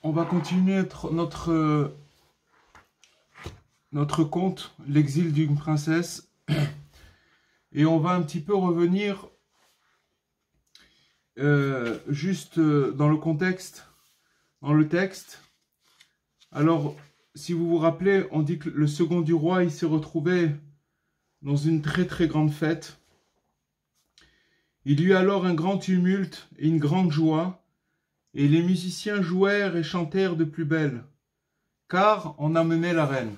On va continuer notre conte, l'exil d'une princesse, et on va un petit peu revenir juste dans le contexte, dans le texte. Alors, si vous vous rappelez, on dit que le second du roi, il s'est retrouvé dans une très très grande fête. Il y eut alors un grand tumulte et une grande joie, et les musiciens jouèrent et chantèrent de plus belle, car on amenait la reine.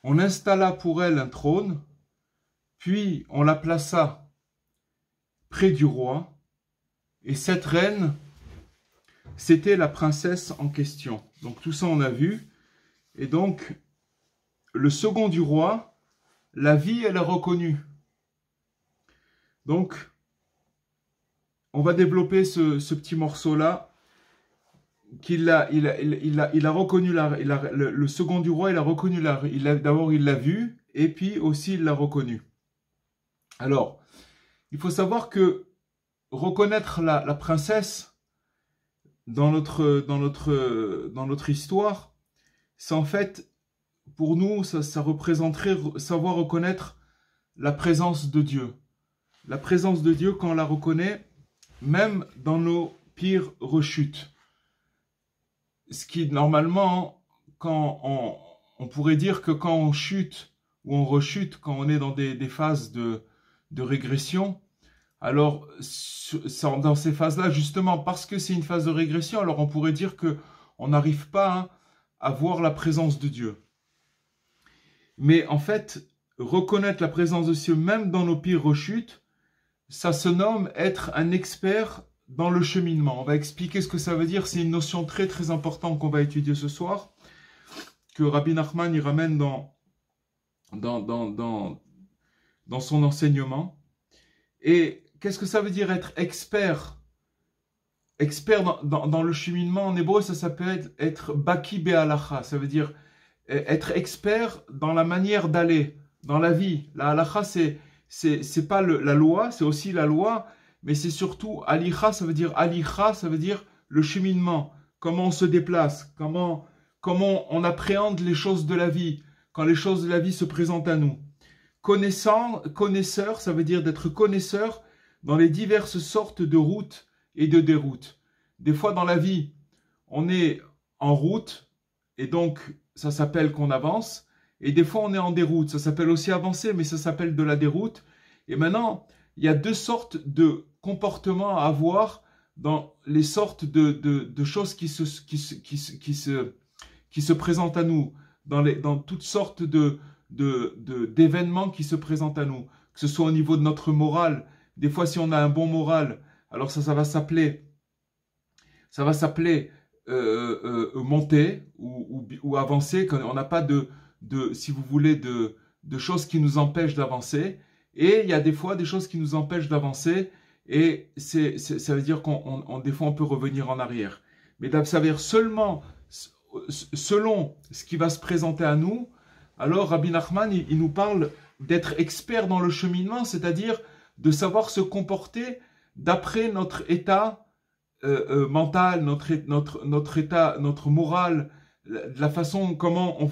On installa pour elle un trône, puis on la plaça près du roi, et cette reine, c'était la princesse en question. Donc tout ça on a vu, et donc le second du roi, la vit, elle a reconnu. Donc, on va développer ce petit morceau-là, il a reconnu, le second du roi, il a reconnu, d'abord il l'a vu, et puis aussi il l'a reconnu. Alors, il faut savoir que reconnaître la princesse dans notre histoire, c'est en fait, pour nous, ça représenterait savoir reconnaître la présence de Dieu. La présence de Dieu, quand on la reconnaît, même dans nos pire rechute. Ce qui, normalement, quand on pourrait dire que quand on chute ou on rechute, quand on est dans des phases de régression, alors dans ces phases-là, justement, parce que c'est une phase de régression, alors on pourrait dire que on n'arrive pas, hein, à voir la présence de Dieu. Mais en fait, reconnaître la présence de Dieu, même dans nos pires rechutes, ça se nomme être un expert dans le cheminement. On va expliquer ce que ça veut dire. C'est une notion très très importante qu'on va étudier ce soir, que Rabbi Nachman y ramène dans son enseignement. Et qu'est-ce que ça veut dire être expert? Expert dans le cheminement, en hébreu, ça s'appelle être baki be'alacha. Ça veut dire être expert dans la manière d'aller, dans la vie. La halacha, c'est pas la loi, c'est aussi la loi, mais c'est surtout alicha, ça veut dire le cheminement, comment on se déplace, comment on appréhende les choses de la vie, quand les choses de la vie se présentent à nous. Connaisseur, ça veut dire d'être connaisseur dans les diverses sortes de routes et de déroutes. Des fois dans la vie, on est en route, et donc ça s'appelle qu'on avance, et des fois on est en déroute, ça s'appelle aussi avancer, mais ça s'appelle de la déroute. Et maintenant, il y a deux sortes de comportements à avoir dans les sortes de choses qui se présentent à nous, dans toutes sortes d'événements qui se présentent à nous, que ce soit au niveau de notre morale. Des fois, si on a un bon moral, alors ça va s'appeler monter ou avancer, quand on n'a pas si vous voulez, de choses qui nous empêchent d'avancer. Et il y a des fois des choses qui nous empêchent d'avancer, et ça veut dire des fois on peut revenir en arrière. Mais ça veut dire seulement selon ce qui va se présenter à nous. Alors Rabbi Nachman, il nous parle d'être expert dans le cheminement, c'est-à-dire de savoir se comporter d'après notre état mental, notre état, notre morale, la façon comment on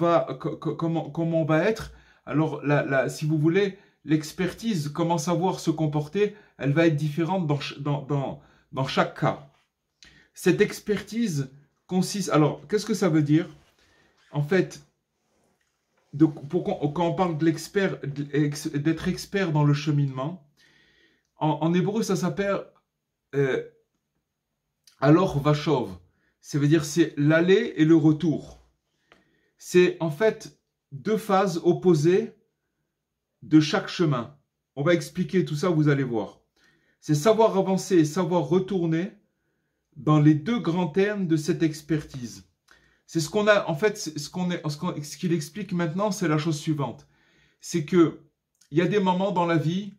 va être. Alors si vous voulez, l'expertise, comment savoir se comporter, elle va être différente dans chaque cas. Cette expertise consiste... Alors, qu'est-ce que ça veut dire? En fait, quand on parle d'être expert dans le cheminement, en hébreu, ça s'appelle alors vachov. Ça veut dire c'est l'aller et le retour. C'est en fait deux phases opposées de chaque chemin. On va expliquer tout ça, vous allez voir. C'est savoir avancer et savoir retourner dans les deux grands termes de cette expertise. C'est ce qu'on a, en fait, ce qu'il explique maintenant, c'est la chose suivante. C'est que il y a des moments dans la vie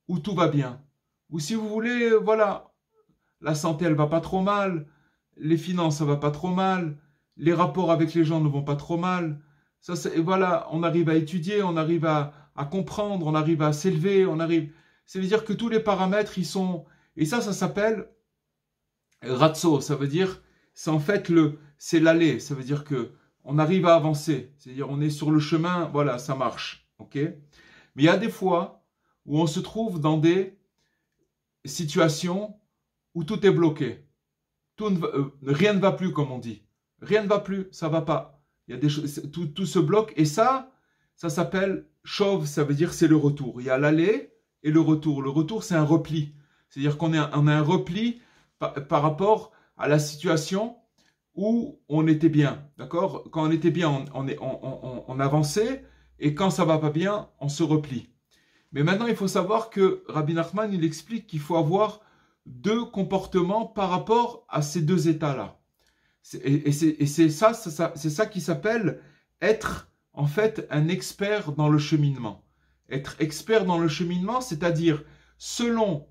où tout va bien. Ou si vous voulez, voilà, la santé, elle va pas trop mal, les finances, ça va pas trop mal, les rapports avec les gens ne vont pas trop mal. Et voilà, on arrive à étudier, on arrive à comprendre, on arrive à s'élever, ça veut dire que tous les paramètres, ils sont... Et ça s'appelle ratso, ça veut dire, c'est en fait c'est l'aller, ça veut dire que on arrive à avancer, c'est-à-dire on est sur le chemin, voilà, ça marche, ok? Mais il y a des fois où on se trouve dans des situations où tout est bloqué, rien ne va plus, comme on dit, rien ne va plus, ça va pas, il y a des choses, tout se bloque, et ça s'appelle chauve, ça veut dire c'est le retour. Il y a l'aller et le retour. Le retour, c'est un repli. C'est-à-dire qu'on a un repli par rapport à la situation où on était bien. D'accord? Quand on était bien, on avançait, et quand ça va pas bien, on se replie. Mais maintenant, il faut savoir que Rabbi Nachman, il explique qu'il faut avoir deux comportements par rapport à ces deux états-là. Et c'est ça qui s'appelle être en fait un expert dans le cheminement. Être expert dans le cheminement, c'est-à-dire selon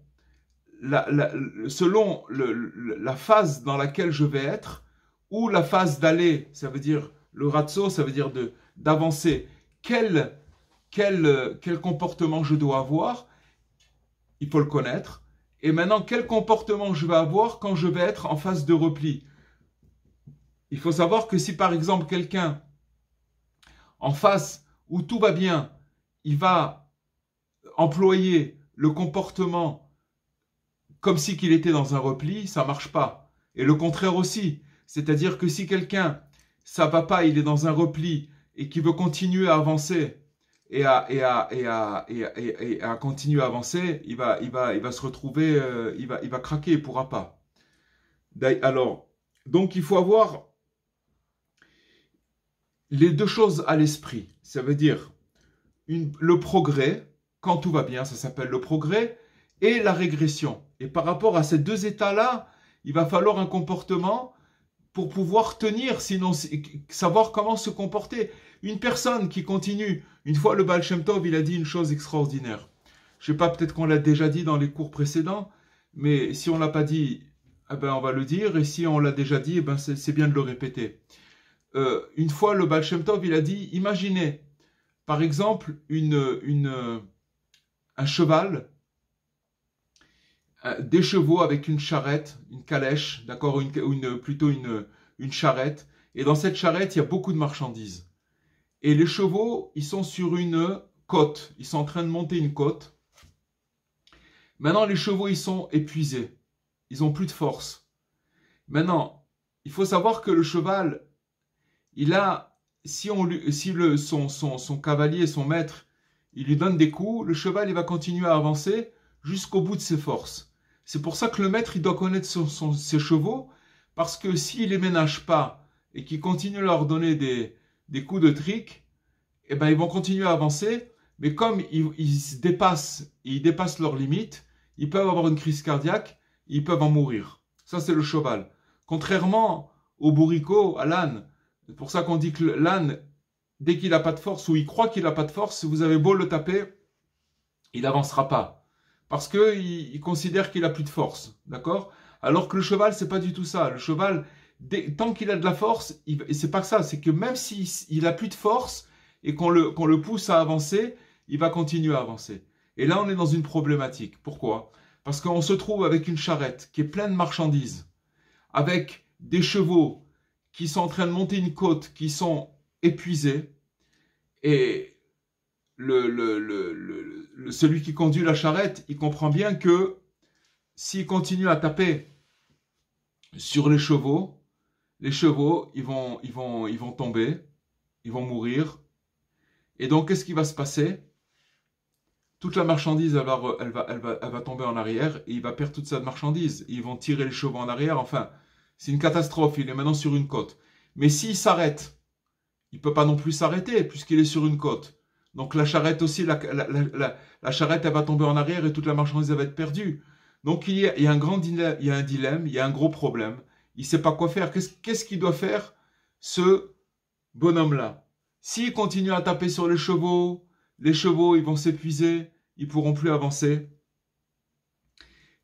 la phase dans laquelle je vais être, ou la phase d'aller, ça veut dire le ratso, ça veut dire d'avancer, quel comportement je dois avoir, il faut le connaître. Et maintenant, quel comportement je vais avoir quand je vais être en phase de repli. Il faut savoir que si par exemple quelqu'un en face où tout va bien, il va employer le comportement comme si qu'il était dans un repli, ça marche pas. Et le contraire aussi. C'est-à-dire que si quelqu'un, ça va pas, il est dans un repli et qui veut continuer à avancer et à continuer à avancer, il va se retrouver, il va craquer, il pourra pas. Alors, donc il faut avoir les deux choses à l'esprit. Ça veut dire le progrès, quand tout va bien, ça s'appelle le progrès, et la régression. Et par rapport à ces deux états-là, il va falloir un comportement pour pouvoir tenir, sinon savoir comment se comporter. Une personne qui continue, une fois le Baal Shem Tov, il a dit une chose extraordinaire. Je sais pas, peut-être qu'on l'a déjà dit dans les cours précédents, mais si on l'a pas dit, eh ben on va le dire, et si on l'a déjà dit, eh ben c'est bien de le répéter. Une fois le Baal Shem Tov, il a dit, imaginez, par exemple, un cheval, des chevaux avec une charrette, une calèche, d'accord, plutôt une charrette. Et dans cette charrette, il y a beaucoup de marchandises. Et les chevaux, ils sont sur une côte. Ils sont en train de monter une côte. Maintenant, les chevaux, ils sont épuisés. Ils n'ont plus de force. Maintenant, il faut savoir que le cheval, il a, si son cavalier, son maître, il lui donne des coups, le cheval, il va continuer à avancer jusqu'au bout de ses forces. C'est pour ça que le maître, il doit connaître ses chevaux, parce que s'il les ménage pas et qu'il continue à leur donner des coups de trick, eh ben, ils vont continuer à avancer, mais comme ils dépassent leurs limites, ils peuvent avoir une crise cardiaque, ils peuvent en mourir. Ça, c'est le cheval. Contrairement au bourricot, à l'âne, c'est pour ça qu'on dit que l'âne, dès qu'il n'a pas de force, ou il croit qu'il n'a pas de force, vous avez beau le taper, il n'avancera pas. Parce qu'il considère qu'il a plus de force, d'accord? Alors que le cheval, c'est pas du tout ça. Le cheval, tant qu'il a de la force, c'est pas que ça, c'est que même s'il a plus de force et qu'on le pousse à avancer, il va continuer à avancer. Et là, on est dans une problématique. Pourquoi? Parce qu'on se trouve avec une charrette qui est pleine de marchandises, avec des chevaux qui sont en train de monter une côte, qui sont épuisés, et celui qui conduit la charrette, il comprend bien que s'il continue à taper sur les chevaux, ils vont tomber, ils vont mourir. Et donc, qu'est-ce qui va se passer? Toute la marchandise, elle va tomber en arrière et il va perdre toute sa marchandise. Ils vont tirer les chevaux en arrière. Enfin, c'est une catastrophe. Il est maintenant sur une côte. Mais s'il s'arrête, il ne peut pas non plus s'arrêter puisqu'il est sur une côte. Donc la charrette aussi, la charrette, elle va tomber en arrière et toute la marchandise elle va être perdue. Donc il y a un dilemme, il y a un gros problème. Il ne sait pas quoi faire. Qu'est-ce qu'il doit faire, ce bonhomme-là? S'il continue à taper sur les chevaux, ils vont s'épuiser, ils ne pourront plus avancer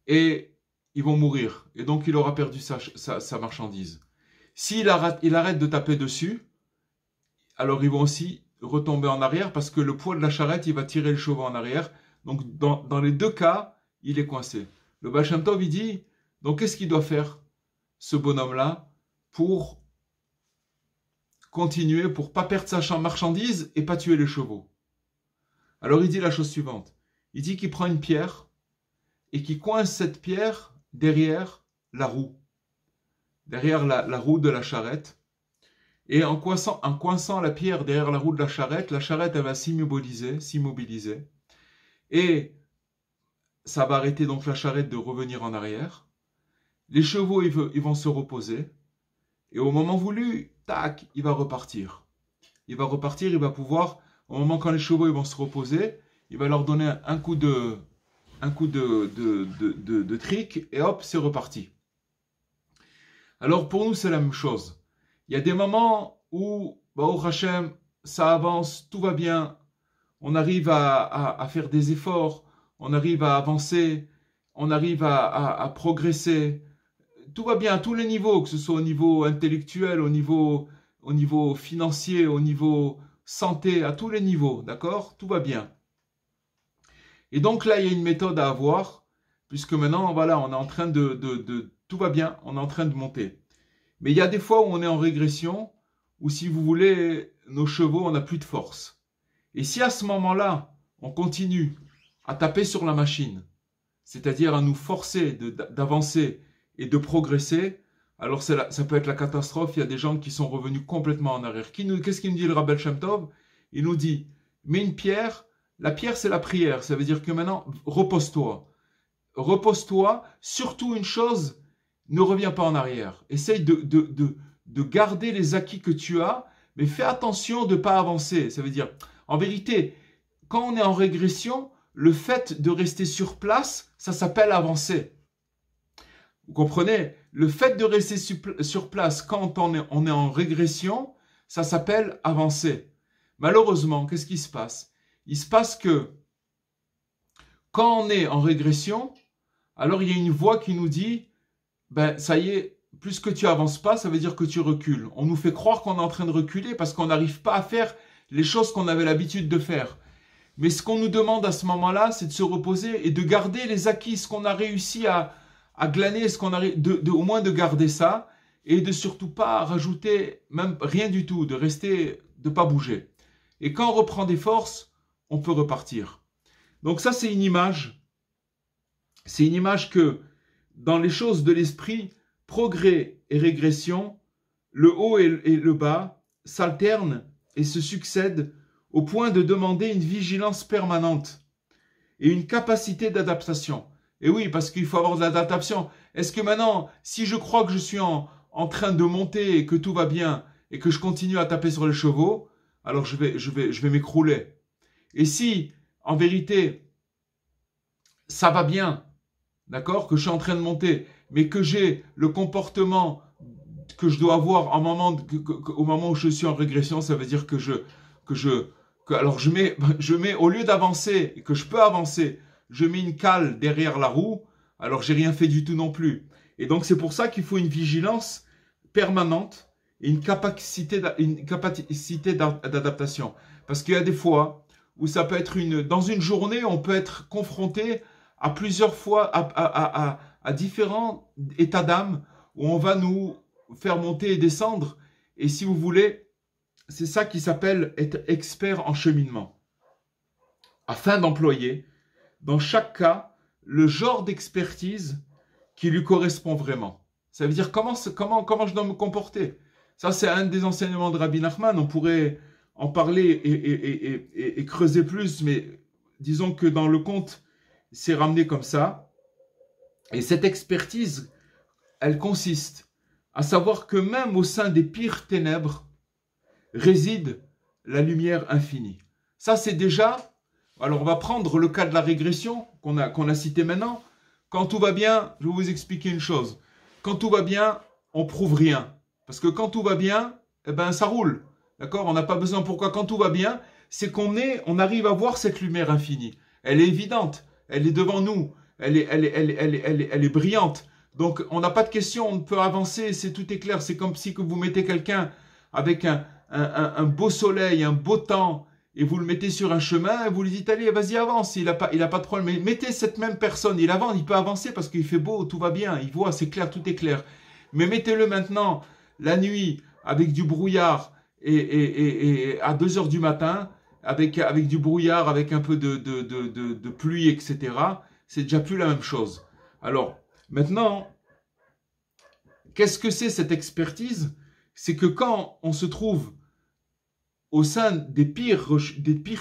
et ils vont mourir. Et donc il aura perdu sa marchandise. S'il arrête de taper dessus, alors ils vont aussi retomber en arrière parce que le poids de la charrette, il va tirer le chevaux en arrière. Donc, dans les deux cas, il est coincé. Le Baal Shem Tov, il dit, donc qu'est-ce qu'il doit faire, ce bonhomme-là, pour continuer, pour ne pas perdre sa marchandise et pas tuer les chevaux? Alors, il dit la chose suivante. Il dit qu'il prend une pierre et qu'il coince cette pierre derrière la roue. Derrière la roue de la charrette. Et en coinçant la pierre derrière la roue de la charrette elle va s'immobiliser. Et ça va arrêter donc la charrette de revenir en arrière. Les chevaux, ils vont se reposer. Et au moment voulu, tac, il va repartir. Il va pouvoir, au moment quand les chevaux ils vont se reposer, il va leur donner un coup de trick et hop, c'est reparti. Alors pour nous, c'est la même chose. Il y a des moments où, au Hachem, ça avance, tout va bien, on arrive à faire des efforts, on arrive à avancer, on arrive à progresser, tout va bien à tous les niveaux, que ce soit au niveau intellectuel, au niveau financier, au niveau santé, à tous les niveaux, d'accord? Tout va bien. Et donc là, il y a une méthode à avoir, puisque maintenant, voilà, on est en train tout va bien, on est en train de monter. Mais il y a des fois où on est en régression, où si vous voulez, nos chevaux, on n'a plus de force. Et si à ce moment-là, on continue à taper sur la machine, c'est-à-dire à nous forcer d'avancer et de progresser, alors ça peut être la catastrophe. Il y a des gens qui sont revenus complètement en arrière. Qu'est-ce qu'il nous dit le Rabbel Shem Tov? Il nous dit, mets une pierre. La pierre, c'est la prière. Ça veut dire que maintenant, repose-toi. Repose-toi. Surtout une chose, ne reviens pas en arrière. Essaye de garder les acquis que tu as, mais fais attention de ne pas avancer. Ça veut dire, en vérité, quand on est en régression, le fait de rester sur place, ça s'appelle avancer. Vous comprenez? Le fait de rester sur place quand on est en régression, ça s'appelle avancer. Malheureusement, qu'est-ce qui se passe? Il se passe que quand on est en régression, alors il y a une voix qui nous dit, ben ça y est, plus que tu avances pas, ça veut dire que tu recules. On nous fait croire qu'on est en train de reculer parce qu'on n'arrive pas à faire les choses qu'on avait l'habitude de faire. Mais ce qu'on nous demande à ce moment-là, c'est de se reposer et de garder les acquis, ce qu'on a réussi à glaner, au moins de garder ça et de surtout pas rajouter même rien du tout, de rester, de pas bouger. Et quand on reprend des forces, on peut repartir. Donc ça, c'est une image. C'est une image que dans les choses de l'esprit, progrès et régression, le haut et le bas s'alternent et se succèdent au point de demander une vigilance permanente et une capacité d'adaptation. Et oui, parce qu'il faut avoir de l'adaptation. Est-ce que maintenant, si je crois que je suis en train de monter et que tout va bien et que je continue à taper sur les chevaux, alors je vais m'écrouler. Et si, en vérité, ça va bien, d'accord, que je suis en train de monter, mais que j'ai le comportement que je dois avoir au moment où je suis en régression, ça veut dire que alors je mets au lieu d'avancer et que je peux avancer, je mets une cale derrière la roue, alors j'ai rien fait du tout non plus. Et donc c'est pour ça qu'il faut une vigilance permanente et une capacité d'adaptation. Parce qu'il y a des fois où ça peut être dans une journée, on peut être confronté à plusieurs fois, à différents états d'âme où on va nous faire monter et descendre. Et si vous voulez, c'est ça qui s'appelle être expert en cheminement. Afin d'employer, dans chaque cas, le genre d'expertise qui lui correspond vraiment. Ça veut dire comment je dois me comporter. Ça, c'est un des enseignements de Rabbi Nachman. On pourrait en parler et creuser plus, mais disons que dans le conte, c'est ramené comme ça. Et cette expertise, elle consiste à savoir que même au sein des pires ténèbres réside la lumière infinie. Ça, c'est déjà... Alors, on va prendre le cas de la régression qu'on a cité maintenant. Quand tout va bien, je vais vous expliquer une chose. Quand tout va bien, on prouve rien. Parce que quand tout va bien, eh ben, ça roule. D'accord? On n'a pas besoin. Pourquoi? Quand tout va bien, c'est on arrive à voir cette lumière infinie. Elle est évidente. Elle est devant nous. Elle est brillante. Donc, on n'a pas de question. On peut avancer. Tout est clair. C'est comme si que vous mettez quelqu'un avec un beau soleil, un beau temps, et vous le mettez sur un chemin, et vous lui dites, allez, vas-y, avance, il a pas de problème. Mais mettez cette même personne, il avance, il peut avancer parce qu'il fait beau, tout va bien, il voit, c'est clair, tout est clair. Mais mettez-le maintenant, la nuit, avec du brouillard, et à 2 heures du matin, avec du brouillard, avec un peu de pluie, etc., c'est déjà plus la même chose. Alors, maintenant, qu'est-ce que c'est cette expertise? C'est que quand on se trouve au sein des pires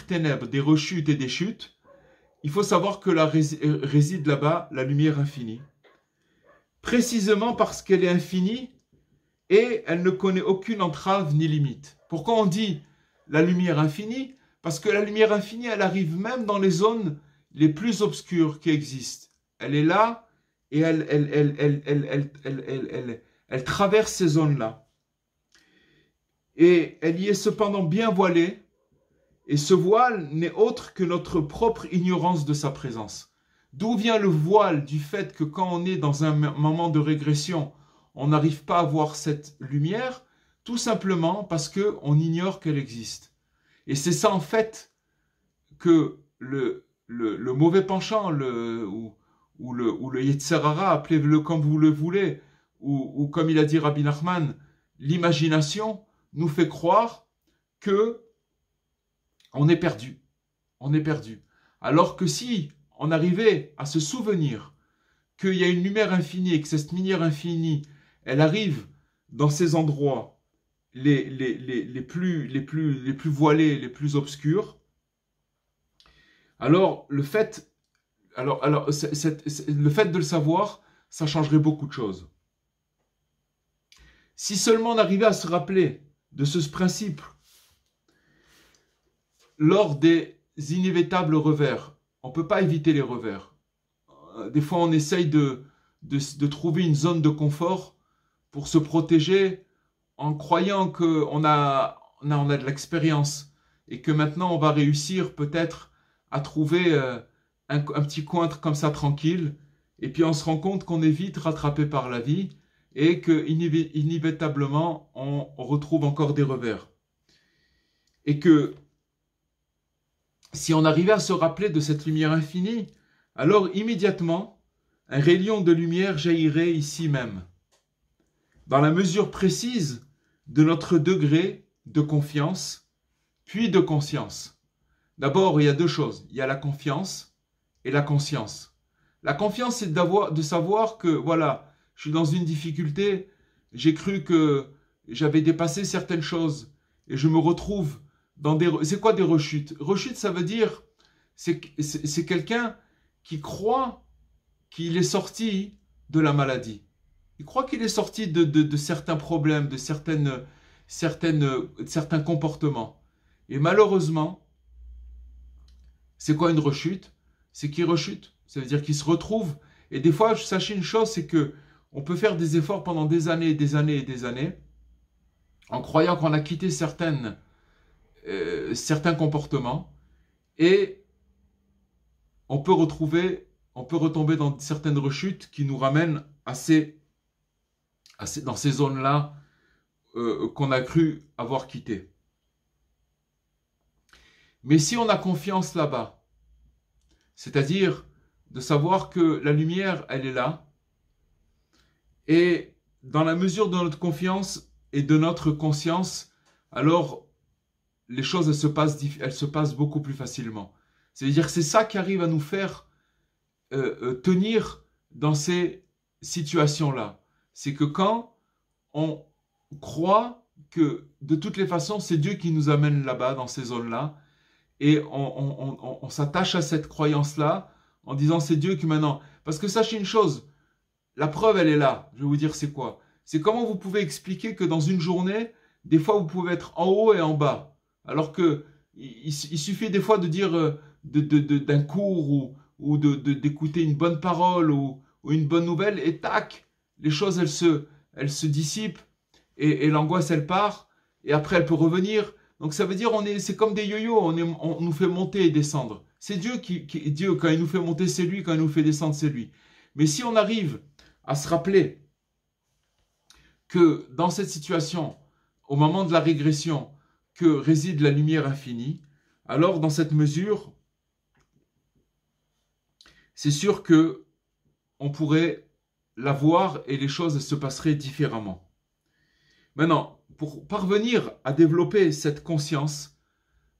ténèbres, des rechutes et des chutes, il faut savoir que là réside là-bas la lumière infinie. Précisément parce qu'elle est infinie et elle ne connaît aucune entrave ni limite. Pourquoi on dit la lumière infinie? Parce que la lumière infinie, elle arrive même dans les zones les plus obscures qui existent. Elle est là et elle traverse ces zones-là. Et elle y est cependant bien voilée, et ce voile n'est autre que notre propre ignorance de sa présence. D'où vient le voile du fait que quand on est dans un moment de régression, on n'arrive pas à voir cette lumière? Tout simplement parce qu'on ignore qu'elle existe. Et c'est ça en fait que le mauvais penchant, ou le Yetzer Hara, appelez-le comme vous le voulez, ou comme il a dit Rabbi Nachman, l'imagination, nous fait croire que on est perdu. On est perdu. Alors que si on arrivait à se souvenir qu'il y a une lumière infinie et que cette lumière infinie, elle arrive dans ces endroits les plus voilés, les plus obscurs, alors le fait, le fait de le savoir, ça changerait beaucoup de choses. Si seulement on arrivait à se rappeler de ce principe lors des inévitables revers, on ne peut pas éviter les revers. Des fois, on essaye de trouver une zone de confort pour se protéger en croyant qu'on on a de l'expérience et que maintenant on va réussir peut-être à trouver un petit coin comme ça tranquille, et puis on se rend compte qu'on est vite rattrapé par la vie et que inévitablement on retrouve encore des revers. Et que si on arrivait à se rappeler de cette lumière infinie, alors immédiatement un rayon de lumière jaillirait ici même, dans la mesure précise de notre degré de confiance, puis de conscience. D'abord, il y a deux choses. Il y a la confiance et la conscience. La confiance, c'est de savoir que, voilà, je suis dans une difficulté, j'ai cru que j'avais dépassé certaines choses, et je me retrouve dans des... C'est quoi des rechutes? Rechute, ça veut dire, c'est quelqu'un qui croit qu'il est sorti de la maladie. Il croit qu'il est sorti de certains problèmes, de certains comportements. Et malheureusement, c'est quoi une rechute? C'est qu'il rechute. Ça veut dire qu'il se retrouve. Et des fois, sachez une chose, c'est que on peut faire des efforts pendant des années et des années et des années, en croyant qu'on a quitté certains comportements, et on peut retomber dans certaines rechutes qui nous ramènent dans ces zones-là qu'on a cru avoir quittées. Mais si on a confiance là-bas, c'est-à-dire de savoir que la lumière, elle est là, et dans la mesure de notre confiance et de notre conscience, alors les choses elles se passent beaucoup plus facilement. C'est-à-dire que c'est ça qui arrive à nous faire tenir dans ces situations-là. C'est que quand on croit que de toutes les façons, c'est Dieu qui nous amène là-bas, dans ces zones-là, et on s'attache à cette croyance-là en disant c'est Dieu qui maintenant... Parce que sachez une chose, la preuve elle est là, je vais vous dire c'est quoi. C'est comment vous pouvez expliquer que dans une journée, des fois vous pouvez être en haut et en bas. Alors que il suffit des fois de dire d'un cours ou d'écouter une bonne parole ou une bonne nouvelle et tac, les choses elles se dissipent et l'angoisse elle part et après elle peut revenir. Donc ça veut dire c'est comme des yo-yo, on nous fait monter et descendre. C'est Dieu Dieu, quand il nous fait monter, c'est lui, quand il nous fait descendre, c'est lui. Mais si on arrive à se rappeler que dans cette situation, au moment de la régression, que réside la lumière infinie, alors dans cette mesure, c'est sûr que on pourrait la voir et les choses se passeraient différemment. Maintenant, pour parvenir à développer cette conscience,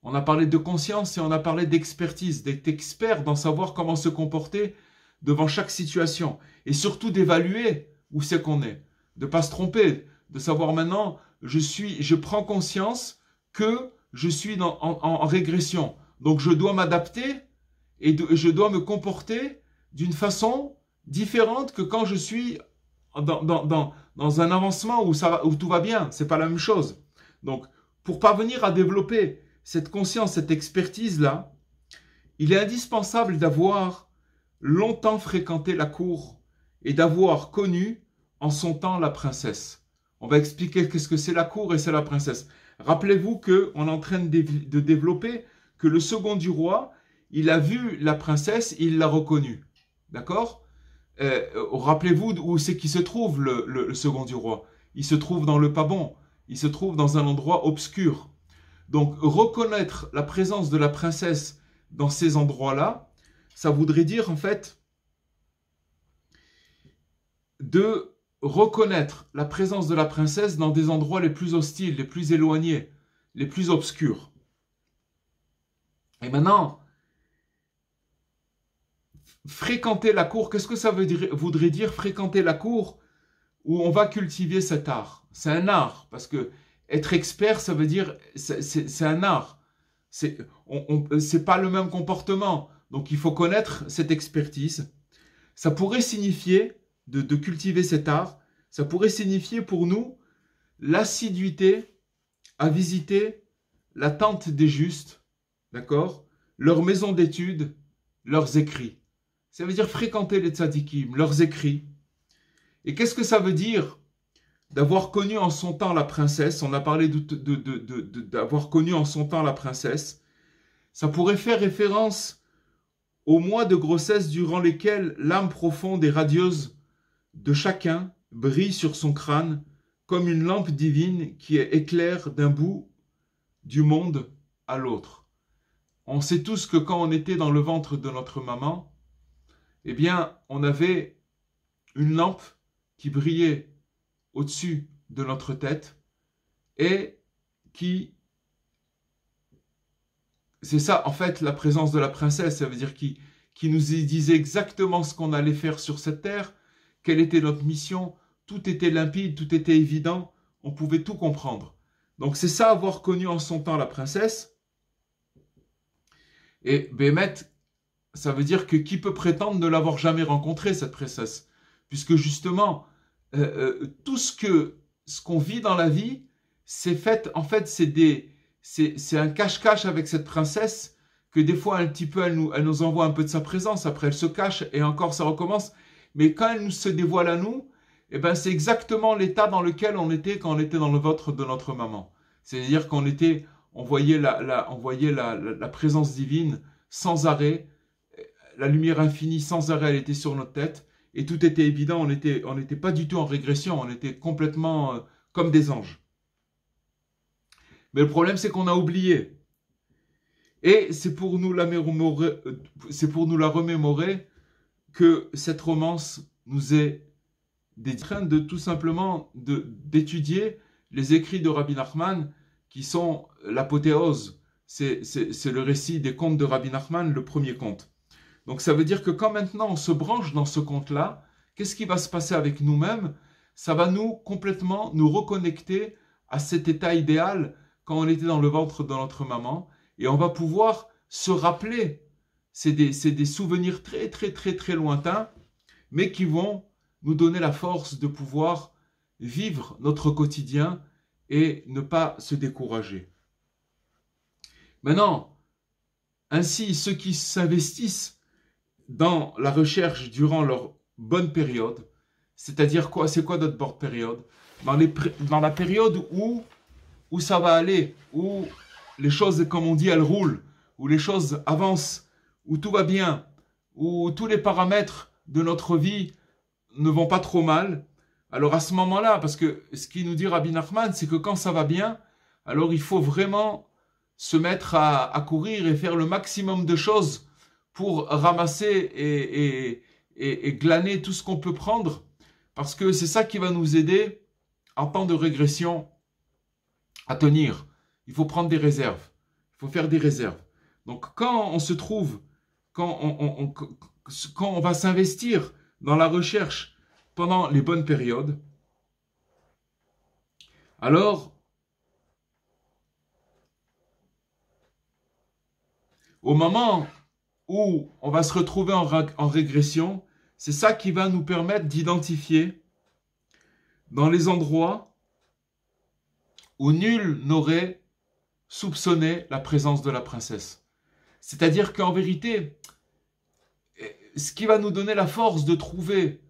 on a parlé de conscience et on a parlé d'expertise, d'être expert dans savoir comment se comporter devant chaque situation et surtout d'évaluer où c'est qu'on est, de ne pas se tromper, de savoir maintenant, je prends conscience que je suis en régression. Donc je dois m'adapter et je dois me comporter d'une façon différente que quand je suis dans un avancement où tout va bien. C'est pas la même chose. Donc, pour parvenir à développer cette conscience, cette expertise-là, il est indispensable d'avoir longtemps fréquenté la cour et d'avoir connu en son temps la princesse. On va expliquer qu'est-ce que c'est la cour et c'est la princesse. Rappelez-vous qu'on est en train de développer que le second du roi, il a vu la princesse, il l'a reconnue. D'accord ? Rappelez-vous où c'est qu'il se trouve le second du roi. Il se trouve dans le pas bon. Il se trouve dans un endroit obscur. Donc reconnaître la présence de la princesse dans ces endroits-là, ça voudrait dire en fait de reconnaître la présence de la princesse dans des endroits les plus hostiles, les plus éloignés, les plus obscurs. Et maintenant, fréquenter la cour, qu'est-ce que ça voudrait dire fréquenter la cour? où on va cultiver cet art. C'est un art, parce que être expert, ça veut dire, c'est un art. C'est pas le même comportement. Donc il faut connaître cette expertise. Ça pourrait signifier, de cultiver cet art, ça pourrait signifier pour nous l'assiduité à visiter la tente des justes, d'accord, leur maison d'études, leurs écrits. Ça veut dire fréquenter les tzadikim, leurs écrits. Et qu'est-ce que ça veut dire d'avoir connu en son temps la princesse? On a parlé d'avoir connu en son temps la princesse. Ça pourrait faire référence aux mois de grossesse durant lesquels l'âme profonde et radieuse de chacun brille sur son crâne comme une lampe divine qui éclaire d'un bout du monde à l'autre. On sait tous que quand on était dans le ventre de notre maman, eh bien, on avait une lampe qui brillait au-dessus de notre tête et qui... C'est ça, en fait, la présence de la princesse, ça veut dire qui nous disait exactement ce qu'on allait faire sur cette terre, quelle était notre mission, tout était limpide, tout était évident, on pouvait tout comprendre. Donc c'est ça, avoir connu en son temps la princesse. Et Bémet, ça veut dire que qui peut prétendre ne l'avoir jamais rencontrée, cette princesse? Puisque justement, tout ce qu'on vit dans la vie, c'est fait, en fait, c'est un cache-cache avec cette princesse, que des fois, un petit peu, elle nous envoie un peu de sa présence, après elle se cache, et encore ça recommence. Mais quand elle se dévoile à nous, eh ben, c'est exactement l'état dans lequel on était quand on était dans le ventre de notre maman. C'est-à-dire on voyait la présence divine sans arrêt, la lumière infinie sans arrêt, elle était sur notre tête, et tout était évident, on n'était pas du tout en régression, on était complètement comme des anges. Mais le problème, c'est qu'on a oublié. Et c'est pour nous la remémorer que cette romance nous est dédiée, de tout simplement d'étudier les écrits de Rabbi Nachman, qui sont l'apothéose. C'est le récit des contes de Rabbi Nachman, le premier conte. Donc ça veut dire que quand maintenant on se branche dans ce conte-là, qu'est-ce qui va se passer avec nous-mêmes? Ça va complètement nous reconnecter à cet état idéal quand on était dans le ventre de notre maman, et on va pouvoir se rappeler, c'est des souvenirs très très très très lointains, mais qui vont nous donner la force de pouvoir vivre notre quotidien et ne pas se décourager. Maintenant, ainsi, ceux qui s'investissent dans la recherche durant leur bonne période, c'est-à-dire quoi? C'est quoi notre bonne période? Dans la période où ça va aller, où les choses, comme on dit, elles roulent, où les choses avancent, où tout va bien, où tous les paramètres de notre vie ne vont pas trop mal. Alors à ce moment-là, parce que ce qu'il nous dit Rabbi Nachman, c'est que quand ça va bien, alors il faut vraiment se mettre à courir et faire le maximum de choses pour ramasser et glaner tout ce qu'on peut prendre, parce que c'est ça qui va nous aider en temps de régression à tenir. Il faut prendre des réserves. Il faut faire des réserves. Donc quand on se trouve, quand on va s'investir dans la recherche pendant les bonnes périodes, alors au moment où on va se retrouver en régression, c'est ça qui va nous permettre d'identifier dans les endroits où nul n'aurait soupçonné la présence de la princesse. C'est-à-dire qu'en vérité, ce qui va nous donner la force de trouver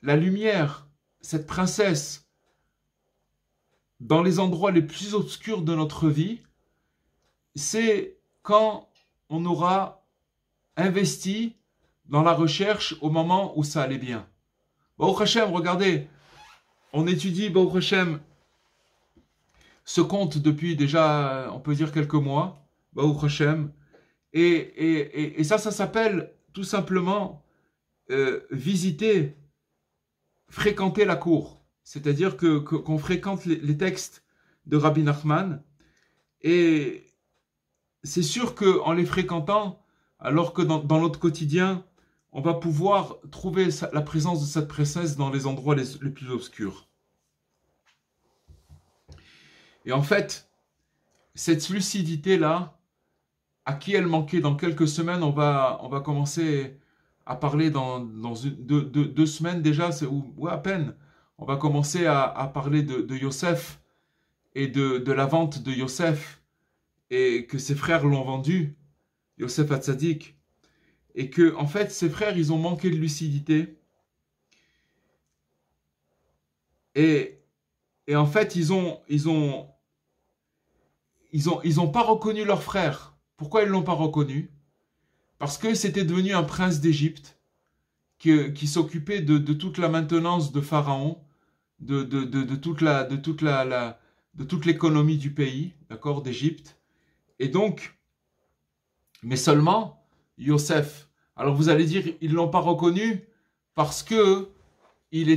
la lumière, cette princesse, dans les endroits les plus obscurs de notre vie, c'est quand on aura investi dans la recherche au moment où ça allait bien. Baruch Hashem, regardez, on étudie Baruch Hashem ce conte depuis déjà, on peut dire quelques mois, Baruch Hashem, et ça s'appelle tout simplement visiter, fréquenter la cour. C'est-à-dire qu'on fréquente les textes de Rabbi Nachman, et c'est sûr qu'en les fréquentant, alors que dans notre quotidien, on va pouvoir trouver la présence de cette princesse dans les endroits les plus obscurs. Et en fait, cette lucidité-là, à qui elle manquait dans quelques semaines, on va commencer à parler dans deux semaines déjà, ou à peine. On va commencer à parler de Yosef et de la vente de Yosef et que ses frères l'ont vendu, Yosef Hatzadik, et que en fait ses frères ils ont manqué de lucidité et en fait ils ont pas reconnu leur frère. Pourquoi ils l'ont pas reconnu? Parce que c'était devenu un prince d'Égypte qui s'occupait de toute la maintenance de Pharaon, de toute l'économie du pays, d'accord, d'Égypte. Et donc, mais seulement Yosef. Alors vous allez dire, ils l'ont pas reconnu parce que il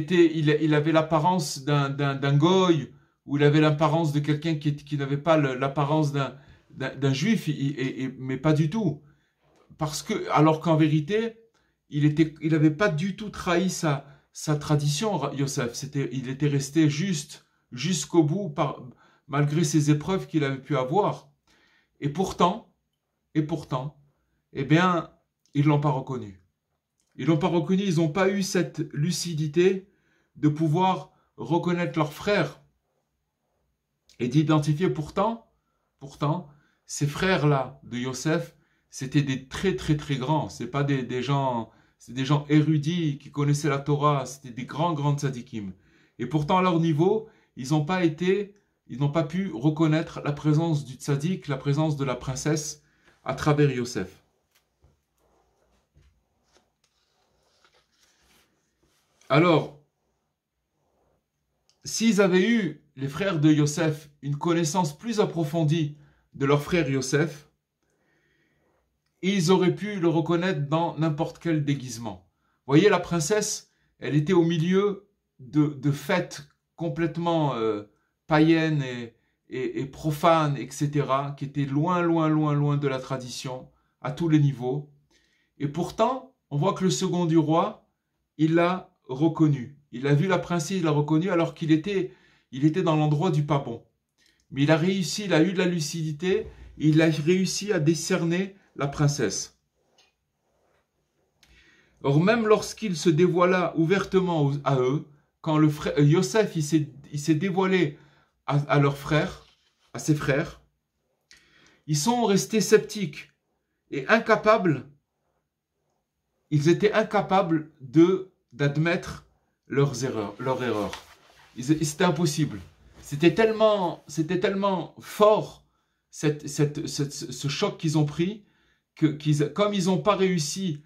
avait l'apparence d'un goy, ou il avait l'apparence de quelqu'un qui n'avait pas l'apparence d'un juif, mais pas du tout. Parce que, alors qu'en vérité, il avait pas du tout trahi sa tradition, Yosef. Il était resté juste jusqu'au bout, malgré ses épreuves qu'il avait pu avoir. Et pourtant, eh bien, ils l'ont pas reconnu. Ils l'ont pas reconnu, ils n'ont pas eu cette lucidité de pouvoir reconnaître leur frère et d'identifier pourtant, ces frères-là de Yosef, c'était des très très très grands. C'est pas des gens, c'est des gens érudits qui connaissaient la Torah. C'était des grands tzadikim. Et pourtant à leur niveau, ils n'ont pas pu reconnaître la présence du tzadik, la présence de la princesse à travers Yosef. Alors, s'ils avaient eu, les frères de Yosef, une connaissance plus approfondie de leur frère Yosef, ils auraient pu le reconnaître dans n'importe quel déguisement. Vous voyez, la princesse, elle était au milieu de fêtes complètement païennes et profanes, etc., qui étaient loin de la tradition, à tous les niveaux. Et pourtant, on voit que le second du roi, il l'a reconnu. Il a vu la princesse, il l'a reconnu, alors qu'il était dans l'endroit du pas bon. Mais il a réussi, il a eu de la lucidité, et il a réussi à décerner la princesse. Or, même lorsqu'il se dévoila ouvertement à eux, quand le frère Yosef il s'est dévoilé à leurs frères, à ses frères, ils sont restés sceptiques et incapables. Ils étaient incapables d'admettre leurs erreurs. C'était impossible. C'était tellement fort ce choc qu'ils ont pris comme ils n'ont pas réussi,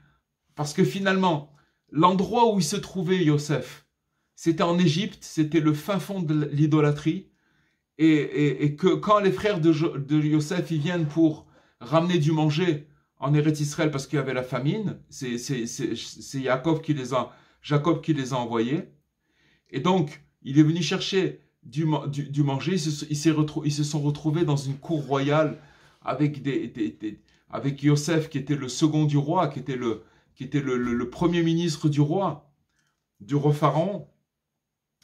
parce que finalement l'endroit où il se trouvait Yosef, c'était en Égypte, c'était le fin fond de l'idolâtrie, et que quand les frères de Yosef ils viennent pour ramener du manger en Eretz Israël parce qu'il y avait la famine, c'est Jacob qui les a envoyés, et donc il est venu chercher du manger. Ils se sont retrouvés dans une cour royale avec avec Yosef qui était le second du roi, qui était le premier ministre du roi Pharaon,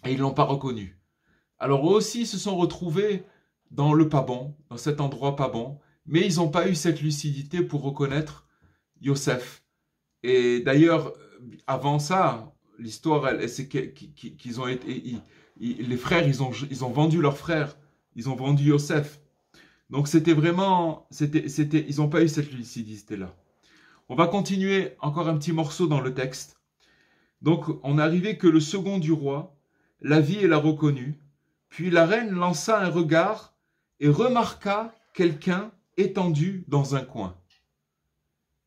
et ils l'ont pas reconnu. Alors eux aussi se sont retrouvés dans le pas bon, dans cet endroit pas bon, mais ils n'ont pas eu cette lucidité pour reconnaître Yosef. Et d'ailleurs, avant ça, l'histoire, c'est qu'ils ont été, les frères, ils ont vendu leur frère, ils ont vendu Yosef. Donc c'était vraiment, ils n'ont pas eu cette lucidité-là. On va continuer encore un petit morceau dans le texte. Donc on est arrivé que le second du roi la vit et la reconnut. Puis la reine lança un regard et remarqua quelqu'un étendu dans un coin.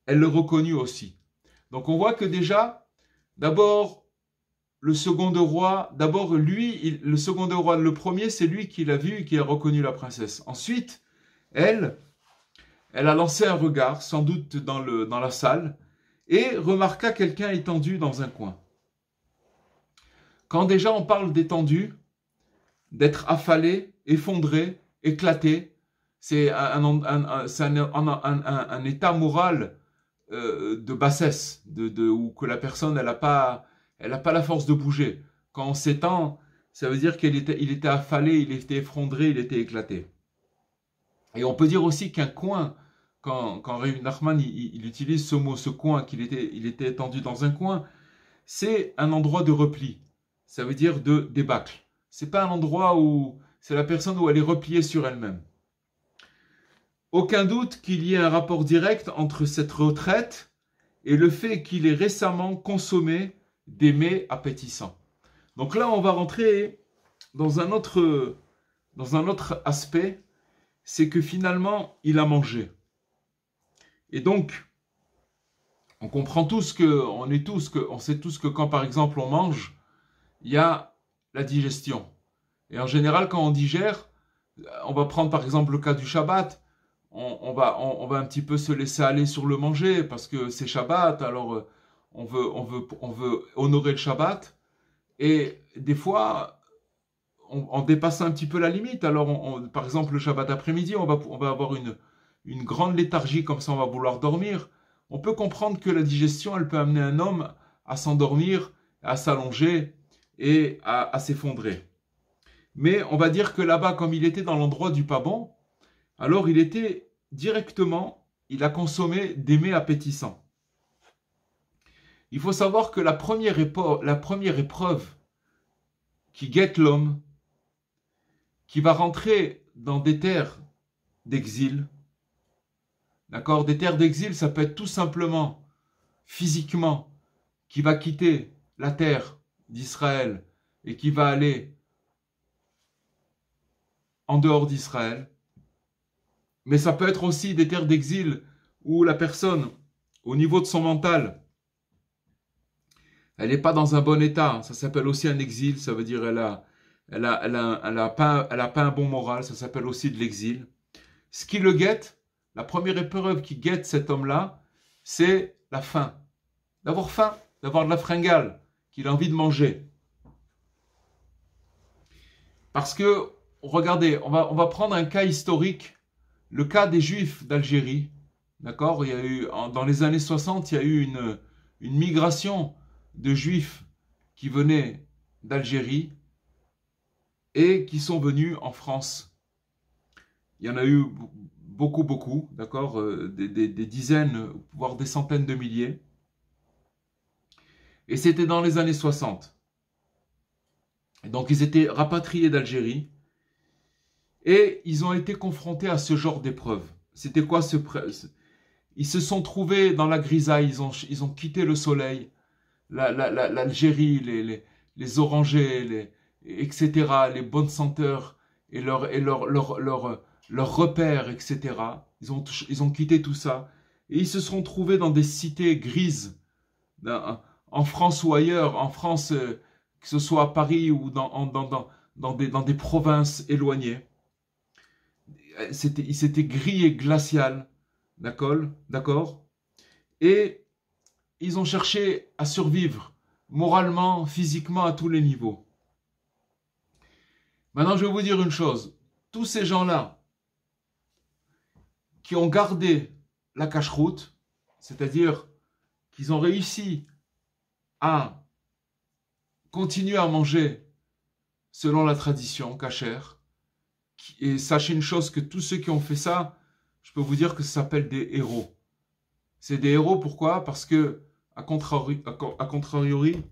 Elle le reconnut aussi. Donc on voit que déjà, d'abord, le second roi, le second roi, le premier, c'est lui qui l'a vu et qui a reconnu la princesse. Ensuite, elle a lancé un regard, sans doute dans la salle, et remarqua quelqu'un étendu dans un coin. Quand déjà on parle d'étendu, d'être affalé, effondré, éclaté, c'est un état moral de bassesse, ou que la personne elle n'a pas la force de bouger. Quand on s'étend, ça veut dire il était affalé, il était effondré, il était éclaté. Et on peut dire aussi qu'un coin, quand Rabbi Nachman il utilise ce mot, ce coin, il était étendu dans un coin, c'est un endroit de repli. Ça veut dire de débâcle. C'est pas un endroit où c'est la personne où elle est repliée sur elle-même. Aucun doute qu'il y ait un rapport direct entre cette retraite et le fait qu'il ait récemment consommé des mets appétissants. Donc là, on va rentrer dans un autre aspect, c'est que finalement, il a mangé. Et donc, on comprend tous on sait tous que quand par exemple on mange, il y a la digestion. Et en général, quand on digère, on va prendre par exemple le cas du Shabbat, on va un petit peu se laisser aller sur le manger parce que c'est Shabbat, alors on veut honorer le Shabbat. Et des fois, on dépasse un petit peu la limite. Alors, par exemple, le Shabbat après-midi, on va avoir une grande léthargie, comme ça on va vouloir dormir. On peut comprendre que la digestion, elle peut amener un homme à s'endormir, à s'allonger et à s'effondrer. Mais on va dire que là-bas, comme il était dans l'endroit du pas bon, alors il a consommé des mets appétissants. Il faut savoir que la première épreuve qui guette l'homme, qui va rentrer dans des terres d'exil, d'accord, des terres d'exil, ça peut être tout simplement, physiquement, qui va quitter la terre d'Israël et qui va aller en dehors d'Israël. Mais ça peut être aussi des terres d'exil où la personne, au niveau de son mental, elle n'est pas dans un bon état. Ça s'appelle aussi un exil. Ça veut dire elle a pas un bon moral. Ça s'appelle aussi de l'exil. Ce qui le guette, la première épreuve qui guette cet homme-là, c'est la faim. D'avoir de la fringale, qu'il a envie de manger. Parce que, regardez, on va prendre un cas historique, le cas des Juifs d'Algérie. D'accord ? Il y a eu, dans les années 60, il y a eu une migration de Juifs qui venaient d'Algérie et qui sont venus en France. Il y en a eu beaucoup, d'accord, des dizaines, voire des centaines de milliers. Et c'était dans les années 60. Et donc ils étaient rapatriés d'Algérie et ils ont été confrontés à ce genre d'épreuve. C'était quoi Ils se sont trouvés dans la grisaille, ils ont quitté le soleil, l'Algérie, les orangers, etc., les bonnes senteurs et leurs repères, etc. Ils ont quitté tout ça et ils se sont trouvés dans des cités grises, en France ou ailleurs, en France, que ce soit à Paris ou dans des provinces éloignées. C'était gris et glacial, d'accord? Et ils ont cherché à survivre moralement, physiquement, à tous les niveaux. Maintenant, je vais vous dire une chose. Tous ces gens-là qui ont gardé la cacheroute, c'est-à-dire qu'ils ont réussi à continuer à manger selon la tradition cachère, et sachez une chose, que tous ceux qui ont fait ça, je peux vous dire que ça s'appelle des héros. C'est des héros, pourquoi? Parce que, à contrariori,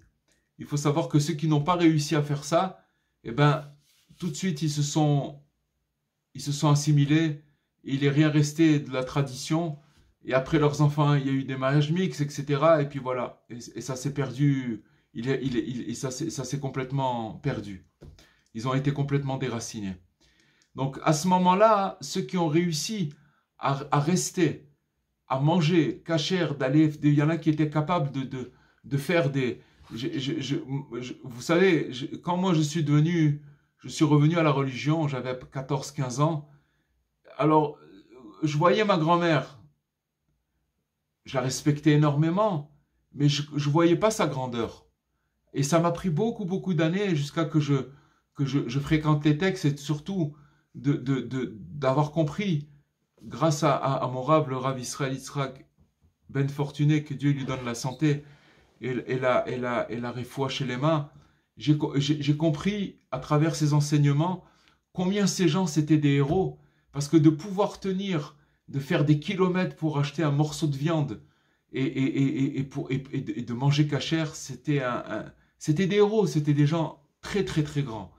il faut savoir que ceux qui n'ont pas réussi à faire ça, eh ben, tout de suite, ils se sont assimilés, et il n'est rien resté de la tradition, et après leurs enfants, il y a eu des mariages mixtes, etc., et puis voilà, et ça s'est perdu, ça s'est complètement perdu. Ils ont été complètement déracinés. Donc, à ce moment-là, ceux qui ont réussi à rester, à manger cachère, il y en a qui étaient capables de faire des... vous savez, quand moi je suis revenu à la religion, j'avais 14-15 ans, alors je voyais ma grand-mère, je la respectais énormément, mais je ne voyais pas sa grandeur. Et ça m'a pris beaucoup d'années jusqu'à que je fréquente les textes et surtout d'avoir compris, grâce à mon Rav, le Rav Israël Yitzhak Ben Fortuné, que Dieu lui donne la santé et la réfoua chez les mains, j'ai compris à travers ses enseignements combien ces gens c'était des héros. Parce que de pouvoir tenir, de faire des kilomètres pour acheter un morceau de viande et de manger cachère, c'était des héros, c'était des gens très très très grands.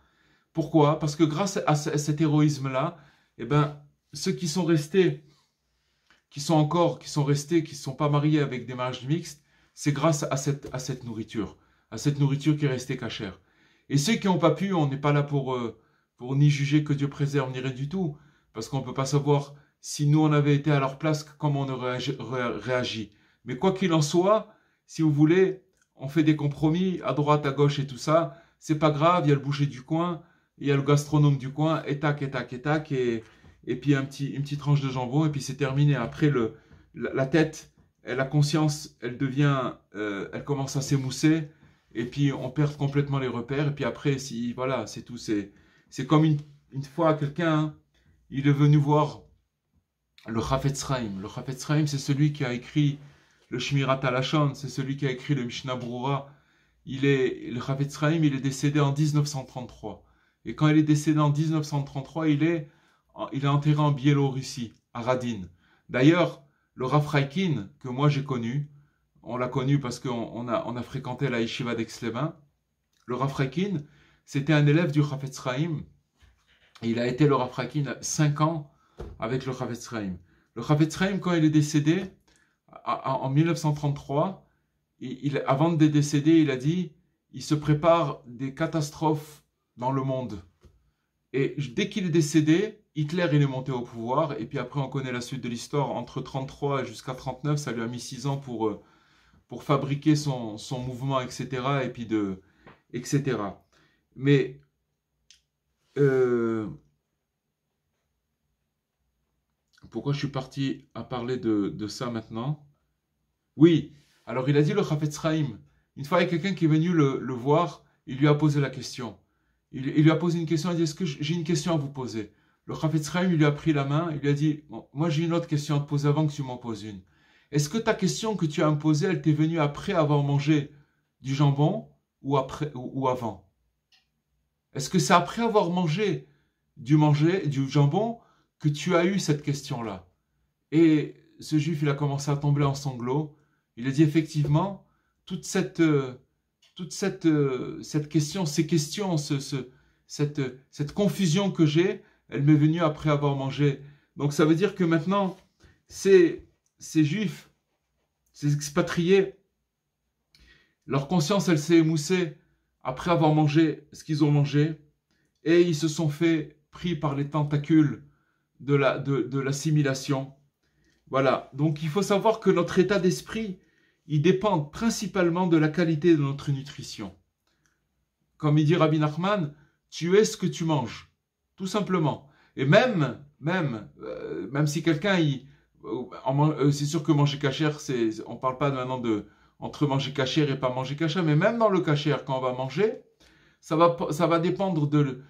Pourquoi? Parce que grâce à cet héroïsme-là, eh ben, ceux qui sont restés, qui ne sont pas mariés avec des mariages mixtes, c'est grâce à cette nourriture qui est restée cachère. Et ceux qui n'ont pas pu, on n'est pas là pour ni juger que Dieu préserve, ni rien du tout, parce qu'on ne peut pas savoir si nous on avait été à leur place, comment on aurait réagi. Mais quoi qu'il en soit, si vous voulez, on fait des compromis à droite, à gauche et tout ça, c'est pas grave, il y a le boucher du coin, il y a le gastronome du coin, et tac, et tac, et tac, et puis une petite tranche de jambon, et puis c'est terminé. Après, la tête, la conscience, elle commence à s'émousser, et puis on perd complètement les repères, et puis après, voilà, c'est tout. C'est comme une fois quelqu'un, hein, il est venu voir le Chafetz Chaim. Le Chafetz Chaim, c'est celui qui a écrit le Shmirat HaLashon, c'est celui qui a écrit le Mishnah Brura. Le Chafetz Chaim, il est décédé en 1933. Et quand il est décédé en 1933, il est enterré en Biélorussie, à Radin. D'ailleurs, le Rav Raikin, que moi j'ai connu, on l'a connu parce qu'on a fréquenté la yeshiva d'Aix-les-Bains. Le Rav Raikin, c'était un élève du Chafetz Chaim. Et il a été le Rav Raikin 5 ans avec le Chafetz Chaim. Le Chafetz Chaim, quand il est décédé, en 1933, avant de décéder, il a dit, il se prépare des catastrophes dans le monde. Et dès qu'il est décédé, Hitler il est monté au pouvoir, et puis après on connaît la suite de l'histoire, entre 33 et jusqu'à 39, ça lui a mis 6 ans pour fabriquer son mouvement, etc. Et puis etc. Mais pourquoi je suis parti à parler de ça maintenant? Oui, alors il a dit le Chafetz Chaim. Une fois, il y a quelqu'un qui est venu le voir, il lui a posé la question. Il lui a posé une question, il a dit, est-ce que j'ai une question à vous poser? Le Chafetz Chaim, il lui a pris la main, il lui a dit, bon, moi j'ai une autre question à te poser avant que tu m'en poses une. Est-ce que ta question que tu as à me poser, elle t'est venue après avoir mangé du jambon ou avant? Est-ce que c'est après avoir mangé du jambon que tu as eu cette question-là? Et ce juif, il a commencé à tomber en sanglots. Il a dit effectivement, toute cette question, ces questions, cette confusion que j'ai, elle m'est venue après avoir mangé. Donc ça veut dire que maintenant, ces juifs, ces expatriés, leur conscience, elle s'est émoussée après avoir mangé ce qu'ils ont mangé, et ils se sont fait pris par les tentacules de l'assimilation. Voilà, donc il faut savoir que notre état d'esprit, il dépend principalement de la qualité de notre nutrition. Comme il dit Rabbi Nachman, tu es ce que tu manges, tout simplement. Et même si quelqu'un, c'est sûr que manger cachère, on ne parle pas maintenant entre manger cachère et pas manger cachère, mais même dans le cachère, quand on va manger, ça va dépendre de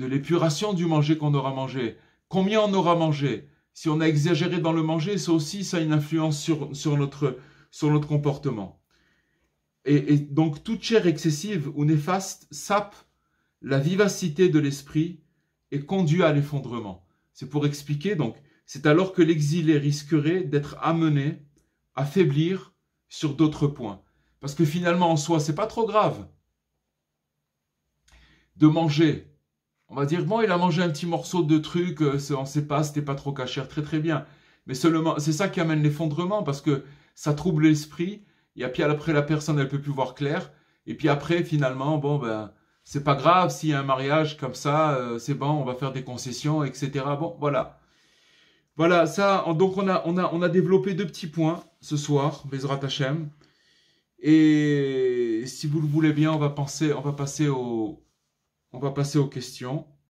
l'épuration du manger qu'on aura mangé. Combien on aura mangé? Si on a exagéré dans le manger, ça a une influence sur notre comportement. Et donc, toute chair excessive ou néfaste sape la vivacité de l'esprit et conduit à l'effondrement. C'est pour expliquer, donc, c'est alors que l'exilé risquerait d'être amené à faiblir sur d'autres points. Parce que finalement, en soi, c'est pas trop grave de manger. On va dire, bon, il a mangé un petit morceau de truc, on ne sait pas, c'était pas trop cachère, très très bien. Mais seulement, c'est ça qui amène l'effondrement, parce que ça trouble l'esprit, et puis après, la personne, elle peut plus voir clair, et puis après, finalement, bon, ben, c'est pas grave, s'il y a un mariage comme ça, c'est bon, on va faire des concessions, etc. Bon, voilà. Voilà, ça, donc on a développé 2 petits points ce soir, Bezrat Hashem. Et si vous le voulez bien, on va passer aux questions.